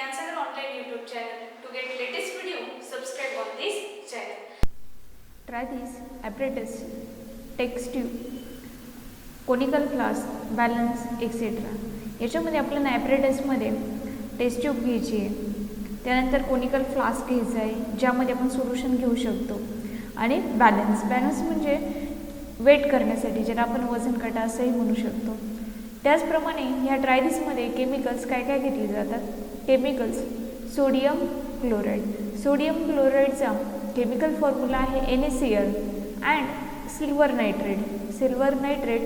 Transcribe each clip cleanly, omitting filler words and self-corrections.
Gyansagar Online YouTube channel. To get latest video, subscribe on this channel. Try this apparatus, test tube, conical flask, balance etc. याच्यामध्ये आपल्याला ॲपरेटसमध्ये taste tube घ्यायची आहे, त्यानंतर conical flask घ्यायचा आहे ज्यामध्ये आपण सोल्युशन घेऊ शकतो, आणि बॅलन्स म्हणजे वेट करण्यासाठी, ज्याला आपण वजन काटा असंही म्हणू शकतो. त्याचप्रमाणे ह्या ट्रायडिसमध्ये केमिकल्स काय काय घेतले जातात. Chemicals sodium chloride. सोडियम क्लोराईडचा केमिकल फॉर्म्युला आहे NaCl and silver nitrate. Silver nitrate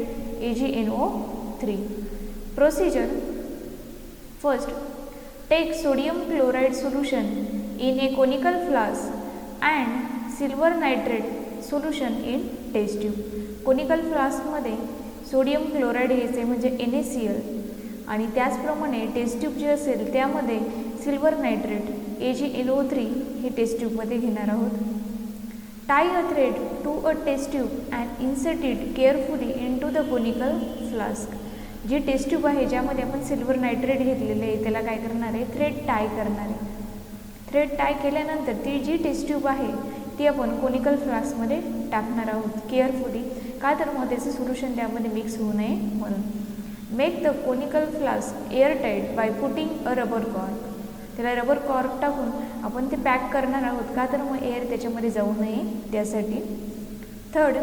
AgNO3. Procedure: first, take sodium chloride solution in a conical flask and silver nitrate solution in test tube. Conical फ्लास्कमध्ये sodium chloride घ्यायचे म्हणजे NaCl, आणि त्याचप्रमाणे taste tube जे असेल त्यामध्ये silver nitrate AgNO3 हे taste ट्यूबमध्ये घेणार आहोत. Tie a thread to a test tube and insert it carefully in to the conical flask. जी टेस्ट ट्यूब आहे ज्यामध्ये आपण सिल्वर नायट्रेट घेतलेलं आहे त्याला काय करणार आहे, थ्रेड टाय करणार आहे. थ्रेड टाय केल्यानंतर ती जी टेस्ट ट्यूब आहे ती आपण कोनिकल फ्लास्कमध्ये टाकणार आहोत केअरफुली, का तर मग त्याचं सोल्युशन त्यामध्ये मिक्स होऊ नये म्हणून. Make the conical flask airtight by putting a rubber cork. त्याला रबर कॉर्क टाकून आपण ते पॅक करणार आहोत, का तर मग एअर त्याच्यामध्ये जाऊ नये त्यासाठी. Third,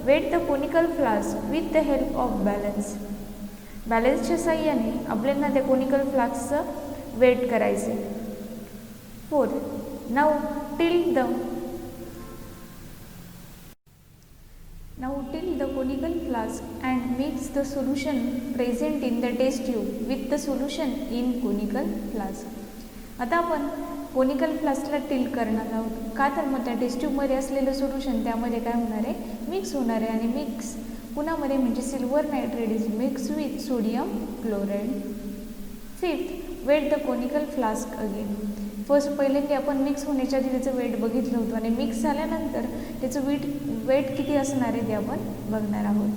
weigh the conical flask with the help of balance. बॅलन्सच्या साह्याने आपल्याला त्या कोनिकल फ्लास्कचं वेट करायचे. Fourth, now tilt the conical flask and mix the solution present in the test tube with the solution in conical flask. आता आपण conical फ्लास्कला till करणार आहोत, का तर मग त्या टेस्ट ट्यूबमध्ये असलेलं सोल्युशन त्यामध्ये काय होणार आहे, मिक्स होणार आहे, आणि मिक्स कुणामध्ये म्हणजे silver nitrate is mix with sodium chloride. Fifth, weight the conical flask again. First पहिल्यांदा आपण मिक्स होण्याच्या आधी त्याचं वेट बघितलं होतं, आणि मिक्स झाल्यानंतर त्याचं वेट किती असणार आहे ते आपण बघणार आहोत.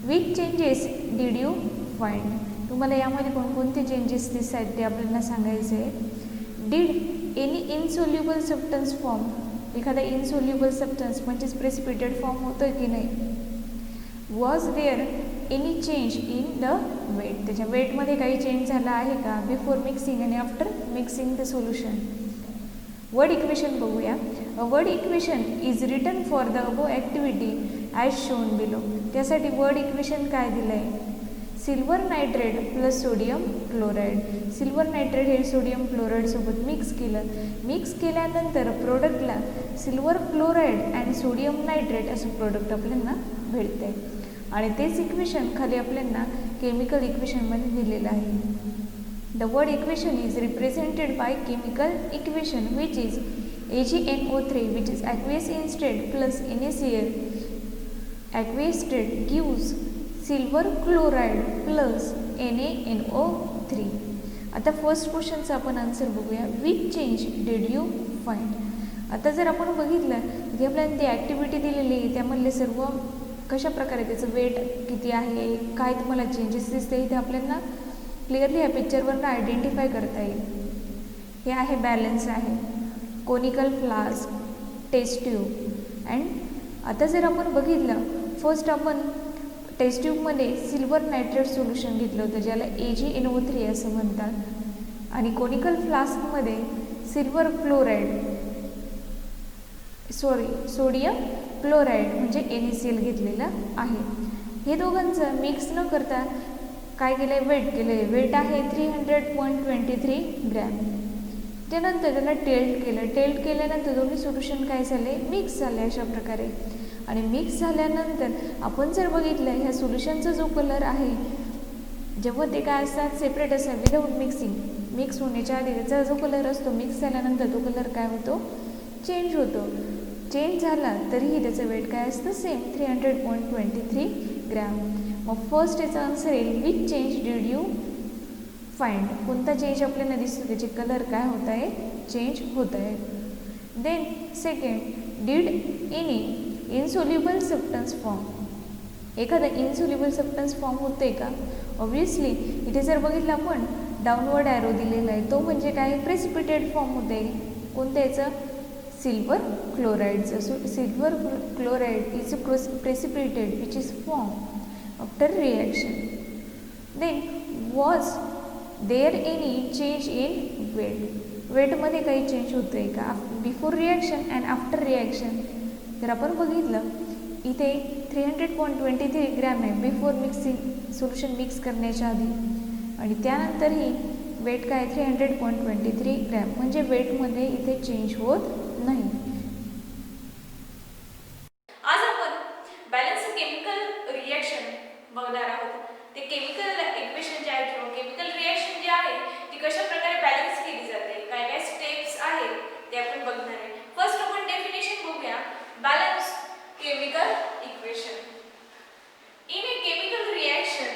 Which changes did you find. तुम्हाला यामध्ये कोणकोणते चेंजेस दिसत आहेत ते आपल्याला सांगायचे आहे. Did any insoluble substance form. एखादा इनसोल्युबल सबस्टन्स म्हणजेच प्रेसिपिटेड फॉर्म होतं की नाही. Was there any change in the weight. त्याच्या वेटमध्ये काही चेंज झाला आहे का बिफोर मिक्सिंग आणि after mixing the solution. Word equation बघूया. A word equation is written for the above activity as shown below. त्यासाठी वर्ड इक्वेशन काय दिलं आहे, सिल्वर नायट्रेट प्लस सोडियम क्लोराईड. सिल्वर नायट्रेट हे सोडियम क्लोराईडसोबत मिक्स केलं. मिक्स केल्यानंतर प्रोडक्टला silver chloride and sodium nitrate असं प्रोडक्ट आपल्याला भेटतं आहे, आणि तेच इक्वेशन खाली आपल्याला केमिकल इक्वेशनमध्ये दिलेलं आहे. The word equation is represented by chemical equation which is AgNO3 which is aqueous estate plus NaCl. Aqueous state gives silver chloride plus NaNO3. आता फर्स्ट क्वेश्चनचा आपण आन्सर बघूया. Which change did you find. आता जर आपण बघितलं की आपल्याला ती ॲक्टिव्हिटी दिलेली आहे त्यामधले सर्व कशा प्रकारे त्याचं वेट किती आहे, काय तुम्हाला चेंजेस दिसते ते आपल्याला क्लिअरली या पिक्चरवरनं आयडेंटिफाय करता येईल. हे आहे बॅलन्स आहे, conical flask, test tube. And आता जर आपण बघितलं फर्स्ट आपण टेस्ट ट्यूबमध्ये सिल्वर नायट्रेट सोल्युशन घेतलं होतं ज्याला AgNO3 असं म्हणतात, आणि कोनिकल फ्लास्कमध्ये सिल्वर क्लोराईड सोडियम क्लोराईड म्हणजे NaCl घेतलेलं आहे. हे दोघांचं मिक्स न करता काय केलं आहे, वेट केलं आहे. वेट आहे 300.23 ग्रॅम. त्यानंतर त्याला टेल्ट केलं. टेल्ट केल्यानंतर दोन्ही सोल्युशन काय झाले, मिक्स झाले अशा प्रकारे. आणि मिक्स झाल्यानंतर आपण जर बघितलं ह्या सोल्युशनचा जो कलर आहे जेव्हा ते काय असतात सेपरेट असतात विदाऊट मिक्सिंग, मिक्स होण्याच्या आधी त्याचा जो कलर असतो मिक्स झाल्यानंतर तो कलर काय होतो, चेंज होतो. चेंज झाला तरीही त्याचं वेट काय असतं, सेम 300.23 ग्रॅम. मग फर्स्ट याचा आन्सर येईल which change did you find. कोणता चेंज आपल्याला दिसतो, त्याचे कलर काय होत आहे, चेंज होत आहे. Then second, did any insoluble substance form. एखादा इनसोल्युबल सबस्टन्स फॉर्म होते का. ऑब्वियसली इथे जर बघितलं आपण डाऊनवर्ड ॲरो दिलेला आहे तो म्हणजे काय प्रेसिपिटेट फॉर्म होते. कोणत्या याचं सिल्वर क्लोराईडचं. So silver chloride is precipitate which is form after reaction. Then was there any change in weight. वेटमध्ये काही चेंज होतो आहे का before reaction and after reaction. जर आपण बघितलं इथे 300.23 ग्रॅम आहे बिफोर मिक्सिंग सोल्युशन मिक्स करण्याच्या आधी आणि त्यानंतरही वेट काय 300.23 ग्रॅम म्हणजे वेटमध्ये इथे चेंज होत नाही. आज आपण बॅलन्स केमिकल रिएक्शन बघणार आहोत. ते केमिकल इक्वेशन जे आहे किंवा केमिकल रिएक्शन जे आहे ती कशा प्रकारे बॅलन्स केली जाते, काय काय स्टेप्स आहेत ते आपण बघणार आहे. फर्स्ट आपण डेफिनेशन बघूया. Balance chemical equation. In a chemical reaction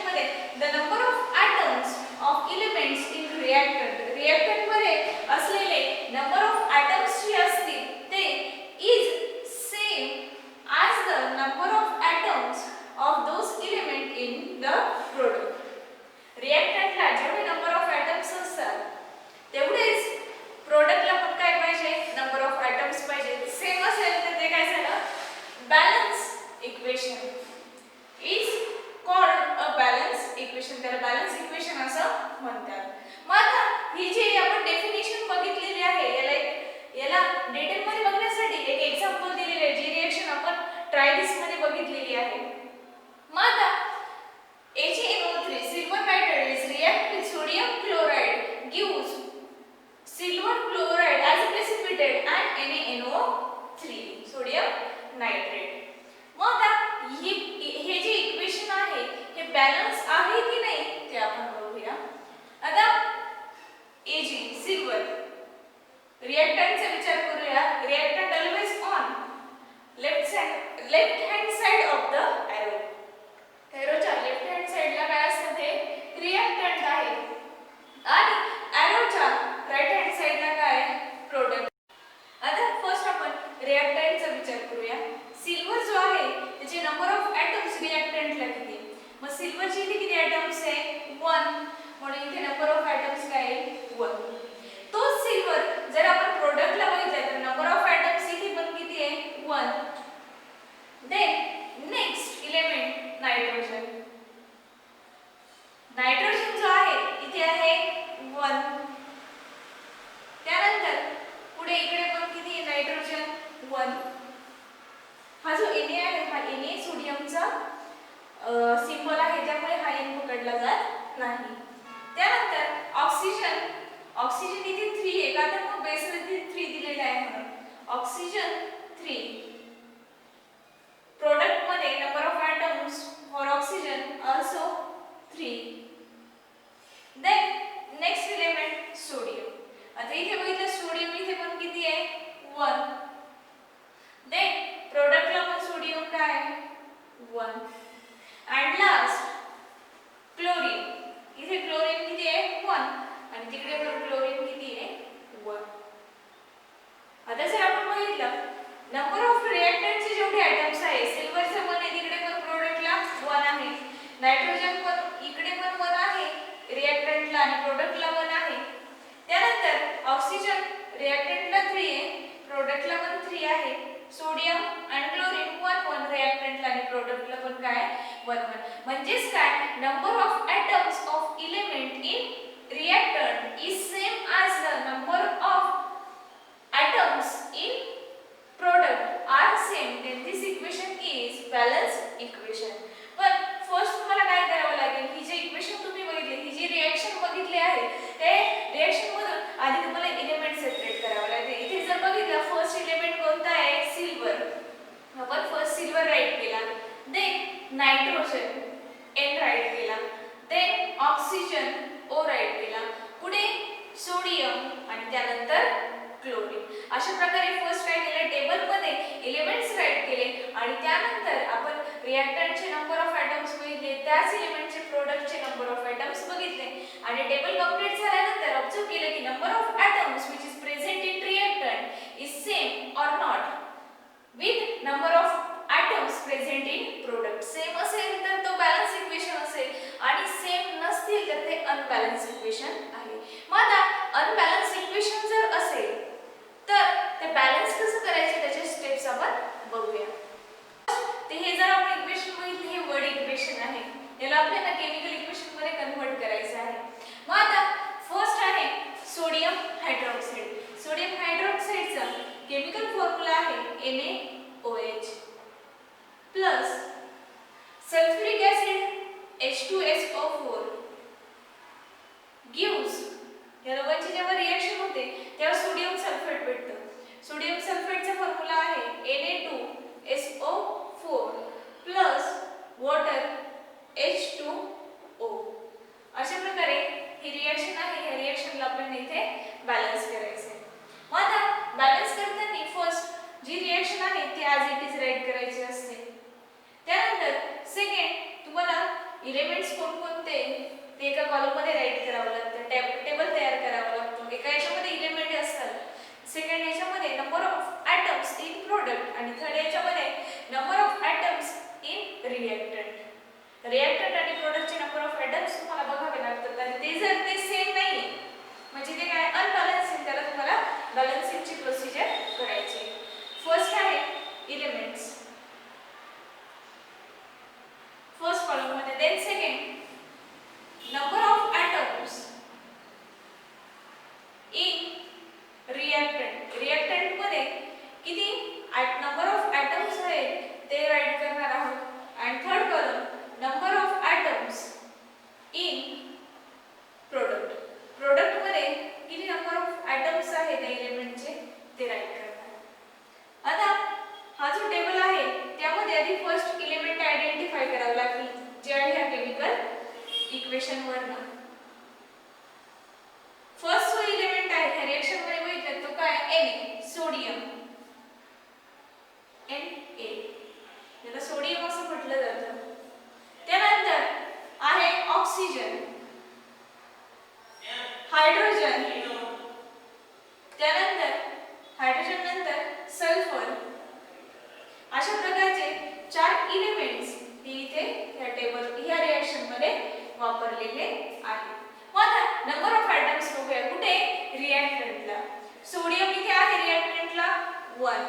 मध्ये the number of atoms of elements in reactant मध्ये असलेले नंबर ऑफ ॲटम्स जे असतील ते is same as the number of atoms of those element in the product. रिएक्टंटला जेवढे number of atoms असतात तेवढेच प्रोडक्टला पण काय पाहिजे नंबर ऑफ ॲटम्स पाहिजे. सेम असेल तर ते काय झालं balance equation. Is called a balance equation. त्याला बॅलन्स इक्वेशन असं म्हणतात. मग आता ही जी आपण डेफिनेशन बघितलेली आहे याला डिटेलमध्ये बघण्यासाठी एक एक्झाम्पल दिलेले आहे जी रिएक्शन आपण ट्रायलिस्ट मध्ये बघितलेली आहे. मग आता AgNO3 silver nitrate is react with sodium chloride gives silver chloride as a precipitate and NaNO3 sodium nitrate. मग आता हे जे इक्वेशन आहे हे बॅलन्स आहे की नाही ते आपण बघूया. आता Ag सिल्वर रिएक्टंटचा विचार करूया. Reactant always on left hand side of the arrow. एरोच्या लेफ्ट हँड साइडला काय असतं ते रिएक्टंट आहे आणि एरोच्या राइट हँड साइडला काय प्रोडक्ट. आता फर्स्ट आपण रिएक्टंटचा विचार करूया. सिल्वर जो आहे त्याचे नंबर ऑफ ॲटम्स रिएक्टंटला किती. मग सिल्वरचे इथे किती ॲटम्स आहे 1 म्हणून इथे नंबर ऑफ ॲटम्स काय आहे 1. तो सिल्वर जर आपण प्रोडक्टला बघितलं तर नंबर ऑफ ॲटम्स इथे पण किती आहे 1. Then next element nitrogen. Nitrogen जो आहे इथे आहे 1. त्यानंतर पुढे इकडे पण किती नायट्रोजन 1. हा जो Na आहे हा Na सोडियमचा सिंबल आहे त्यामुळे हा N पकडला जात नाही. त्यानंतर ऑक्सिजन इथे 3 आहे का तर मग बेसला 3 दिलेला आहे म्हणून ऑक्सिजन 3. प्रोडक्ट मध्ये number of atoms for oxygen also 3. Then next element sodium. आता इथे बघितलं सोडियम इथे पण किती आहे 1. देन प्रोडक्टला पण सोडियम काय आहे 1. And last chlorine. इथे क्लोरीन किती आहे 1 आणि तिकडे पण क्लोरीन किती आहे 1. आता जर आपण बघितलं नंबर ऑफ रिएक्टंटचे जेवढे ॲटम्स आहे सिल्वरचं 1 आहे तिकडे पण प्रोडक्टला 1 आहे. नायट्रोजन पण इकडे पण 1 आहे रिएक्टंटला आणि प्रोडक्टला 1 आहे. त्यानंतर ऑक्सिजन रिएक्टंटला 3 आहे प्रोडक्टला पण 3 आहे. सोडियम आणि क्लोरीन 1 रिएक्टंटला आणि प्रोडक्टला पण काय 1. म्हणजेच काय number of atoms of element in reactant is same as the number of atoms in product are same. Then this equation is balance equation. पण फर्स्ट तुम्हाला काय करावं लागेल ही जे इक्वेशन तुम्ही बघितली ही जी रिएक्शन बघितली आहे ते रिएक्शन मधून आधी तुम्हाला एलिमेंट सेपरेट करावं लागेल. इथे जर बघितलं फर्स्ट एलिमेंट कोणता आहे सिल्वर. आपण फर्स्ट सिल्वर राईट केला. देन नायट्रोजन N राईट केला. देन ऑक्सिजन O राईट केला. पुढे सोडियम आणि त्यानंतर क्लोरीन. अशा प्रकारे फर्स्ट काय केलं टेबलमध्ये एलिमेंट्स राईट केले आणि त्यानंतर आपण रिएक्टंटचे नंबर ऑफ ॲटम्स बघितले त्याच एलिमेंटचे प्रोडक्टचे नंबर ऑफ ॲटम्स बघितले आणि टेबल कंप्लीट झाल्यानंतर ऑब्झर्व केलं की number of atoms which is present in reactant is same or not with number of atoms present in product. Same असेल तर तो बॅलन्स इक्वेशन असेल आणि सेम नसतील असतील तर ते अनबॅलन्स इक्वेशन आहे. मग आता अनबॅलन्स इक्वेशन जर असेल तर ते बॅलन्स कसं करायचे त्याचे स्टेप्स आपण बघूया. ते हे जर आपण इक्वेशन बघितले हे वर्ड इक्वेशन आहे. याला आपल्याला केमिकल इक्वेशन मध्ये कन्वर्ट करायचं आहे. मग आता फर्स्ट आहे सोडियम हायड्रॉक्साइड. सोडियम हायड्रॉक्साइडचा केमिकल फॉर्म्युला आहे NaOH plus sulphuric acid H2SO4 gives या दोघांची जेव्हा रिएक्शन होते तेव्हा सोडियम सल्फेट भेटतं. सोडियम सल्फेटचा फॉर्म्युला आहे Na2SO4 प्लस वॉटर H2O. अशा प्रकारे ही रिएक्शन आहे. या रिएक्शनला आपल्याला इथे बॅलन्स करायचं आहे. मग आता बॅलन्स करताना फर्स्ट जी रिएक्शन आहे ती ॲज इट इज राईट करायची असते. त्यानंतर सेकंड तुम्हाला एलिमेंट्स कोणकोणते ते एका कॉलम मध्ये राईट करावं लागतं. टेबल तयार करावा लागतो. एका याच्यामध्ये एलिमेंट असतात. सेकंड याच्यामध्ये number of atoms in product आणि थर्ड याच्यामध्ये number of atoms in reactant. Reactant आणि प्रोडक्टचे नंबर ऑफ ॲटम्स तुम्हाला बघावे लागतात आणि ते जर ते सेम नाही म्हणजे ते काय अनबॅलन्सिंग त्याला तुम्हाला बॅलन्सिंगची प्रोसिजर करायची. फर्स्ट आहे एलिमेंट्स फर्स्ट कॉलम मध्ये. Then second number of atoms in reactant. Reactant मध्ये किती नंबर ऑफ ॲटम्स आहेत ते राईट करणार आहोत. आणि third column number of atoms in product. Product मध्ये किती नंबर ऑफ ॲटम्स आहेत त्या एलिमेंटचे ते राईट करणार. आता हा जो टेबल आहे त्यामध्ये आधी फर्स्ट एलिमेंट आयडेंटिफाय करावं लागेल जे आहे ह्या केमिकल इक्वेशन वरनं. फर्स्ट जो एलिमेंट आहे ह्या रिएक्शन मध्ये बघितलं तो काय Na सोडियम Na याला सोडियम असं म्हटलं जातं. त्यानंतर आहे ऑक्सिजन हायड्रोजन त्यानंतर हायड्रोजन नंतर सल्फर. अशा प्रकारचे चार एलिमेंट्स हे इथे या टेबल ह्या रिएक्शन मध्ये वापरलेले आहेत. मग आता नंबर ऑफ ॲटम्स बघूया. कुठे रिएक्टंटला. सोडियम इथे आहे रिएक्टंटला 1.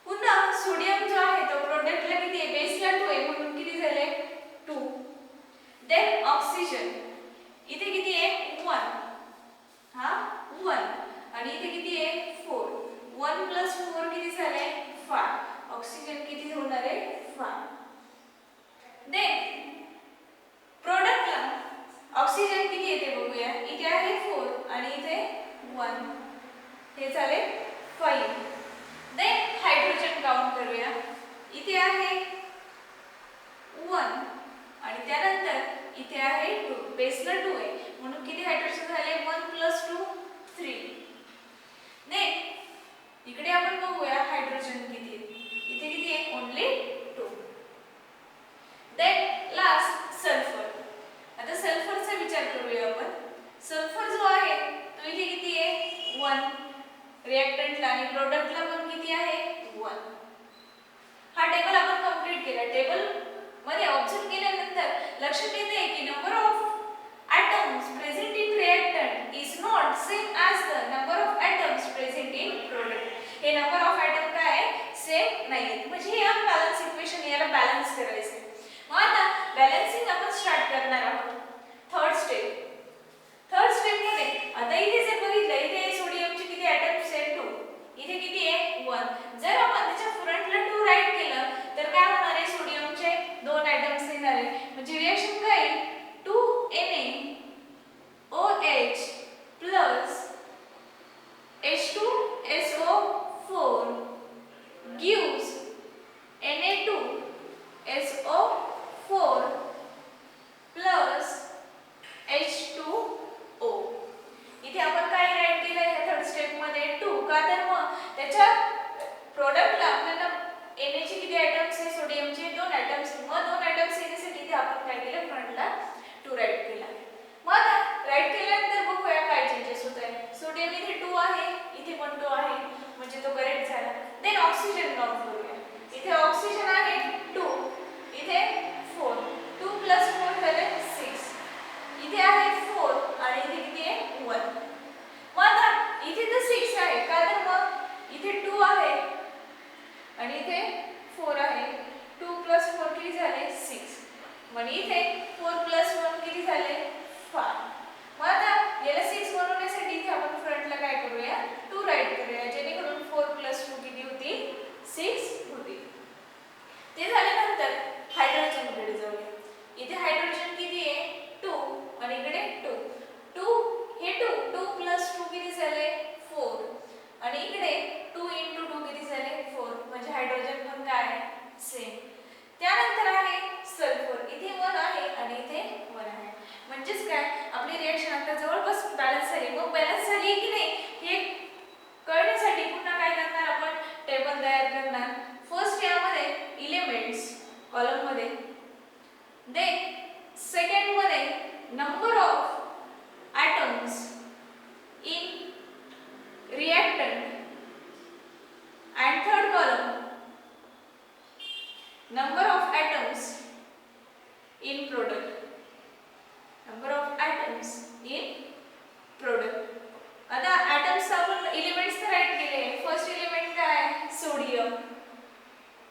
पुन्हा सोडियम जो आहे तो प्रोडक्टला किती आहे बेसला 2 आहे म्हणून किती झाले 2. देन ऑक्सिजन इथे किती आहे 1 हा 1 आणि इथे किती आहे 4. 1 + 4 किती झाले 5. ऑक्सिजन किती होणार आहे 5. देन प्रोडक्टला ऑक्सिजन किती येते बघूया. इथे आहे 4 आणि इथे 1 हे झाले 5. देन हायड्रोजन काउंट करूया. इथे आहे 1 आणि त्यानंतर इथे आहे 2. बेसला 2 आहे म्हणून किती हायड्रोजन झाले 1 + 2 3. देन इकडे आपण बघूया हायड्रोजन किती आहे. इथे किती आहे ओन्ली 2. Then last sulphur. आता सल्फरचा विचार करूया आपण. सल्फर जो आहे तो इथे किती आहे 1 रिएक्टंटला आणि प्रोडक्टला पण किती आहे 1. हा टेबल आपण कंप्लीट केला. टेबल मध्ये ऑब्झर्व केल्यानंतर लक्षात येते की number of atoms present in reactant is not same as the number of atoms present in product. हे नंबर ऑफ ॲटम काय आहे सेम नाही म्हणजे हे अनबॅलन्स इक्वेशन याला बॅलन्स करायचं. मग आता बॅलन्सिंग आपण स्टार्ट करणार आहोत. थर्ड स्टेप मध्ये आता इथे जर बघितलं इथे सोडियमचे किती ॲटम्स आहेत 2. इथे किती आहे 1. जर आपण त्याच्या फ्रंटला 2 राईट केलं तर काय होणार आहे सोडियमचे 2 ॲटम्स येणार आहे म्हणजे रिएक्शन काय आहे 2NaOH plus H2SO4 gives Na2SO4 plus H2O. इथे आपण काय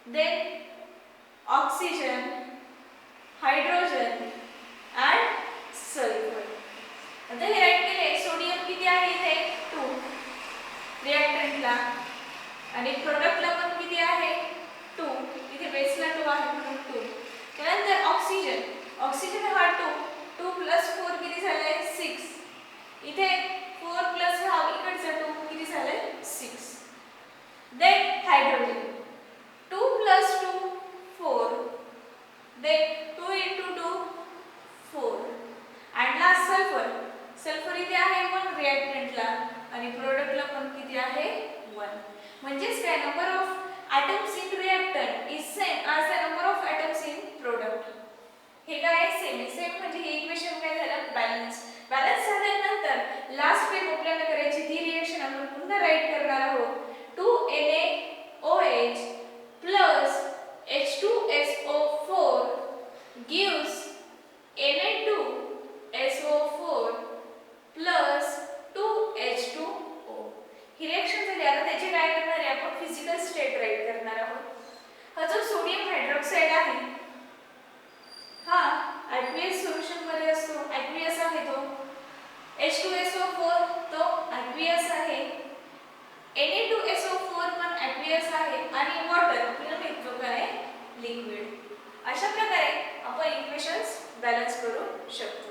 then oxygen, hydrogen and sulfur. आता हे राईट केले. सोडियम किती आहे इथे 2 रिएक्टंटला आणि प्रोडक्टला पण किती आहे 2. इथे बेसला 2 आहे म्हणून 2. त्यानंतर ऑक्सिजन हा 2 प्लस 4 किती झाले 6. इथे 4 प्लस हा इकडचा 2 किती झाले 6. Then hydrogen 2 plus 2 4. Then 2 into 2 4. and last sulphur इथे आहे 1 रिएक्टंटला आणि प्रोडक्टला पण किती आहे 1. म्हणजेच काय number of atoms in reactant is same as the number of atoms in product. हे काय आहे सेम म्हणजे हे इक्वेशन काय झालं बॅलन्स झाल्यानंतर लास्ट स्टेप आपल्याला करायची ती रिएक्शन आपण पुन्हा राईट करणार आहोत. 2NaOH plus H2SO4 gives Na2SO4 plus 2H2O. ही रिएक्शन झाली. आता त्याचे काय करणार आहे आपण फिजिकल स्टेट राईट करणार आहोत. हा जो सोडियम हायड्रॉक्साइड आहे हा aqueous सोल्युशन मध्ये असतो. aqueous आहे तो. H2SO4 तो aqueous आहे. Na2SO4 पण aqueous आहे आणि वॉटर आपल्याला मिळतो काय लिक्विड. अशा प्रकारे आपण इक्वेशन्स बॅलन्स करू शकतो.